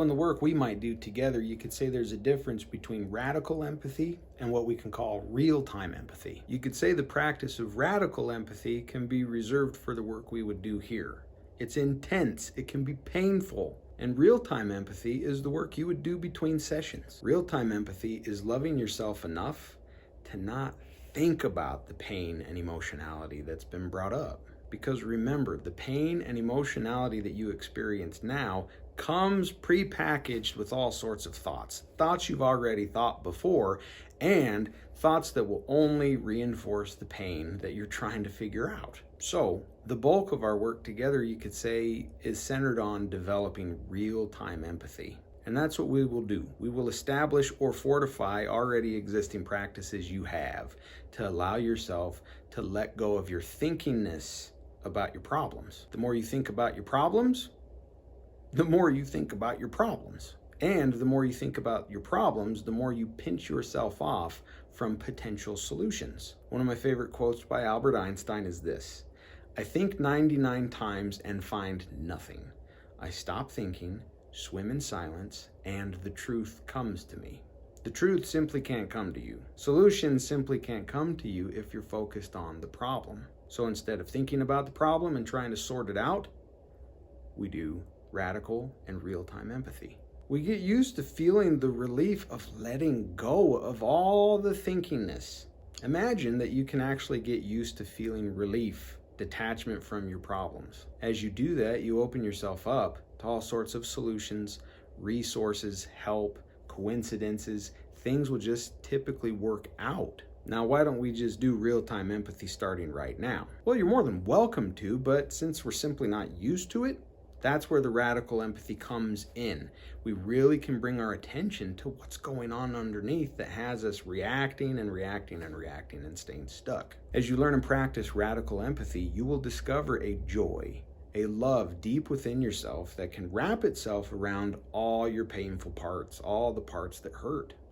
In the work we might do together, you could say there's a difference between radical empathy and what we can call real-time empathy. You could say the practice of radical empathy can be reserved for the work we would do here. It's intense, it can be painful, and real-time empathy is the work you would do between sessions. Real-time empathy is loving yourself enough to not think about the pain and emotionality that's been brought up. Because remember, the pain and emotionality that you experience now comes prepackaged with all sorts of thoughts. Thoughts you've already thought before, and thoughts that will only reinforce the pain that you're trying to figure out. So, the bulk of our work together, you could say, is centered on developing real-time empathy. And that's what we will do. We will establish or fortify already existing practices you have to allow yourself to let go of your thinkingness about your problems. The more you think about your problems, the more you think about your problems. And the more you think about your problems, the more you pinch yourself off from potential solutions. One of my favorite quotes by Albert Einstein is this: "I think 99 times and find nothing. I stop thinking, swim in silence, and the truth comes to me." The truth simply can't come to you. Solutions simply can't come to you if you're focused on the problem. So instead of thinking about the problem and trying to sort it out, we do radical and real-time empathy. We get used to feeling the relief of letting go of all the thinkingness. Imagine that you can actually get used to feeling relief, detachment from your problems. As you do that, you open yourself up to all sorts of solutions, resources, help, coincidences. Things will just typically work out. Now, why don't we just do real-time empathy starting right now? Well, you're more than welcome to, but since we're simply not used to it, that's where the radical empathy comes in. We really can bring our attention to what's going on underneath that has us reacting and reacting and reacting and staying stuck. As you learn and practice radical empathy, you will discover a joy, a love deep within yourself that can wrap itself around all your painful parts, all the parts that hurt.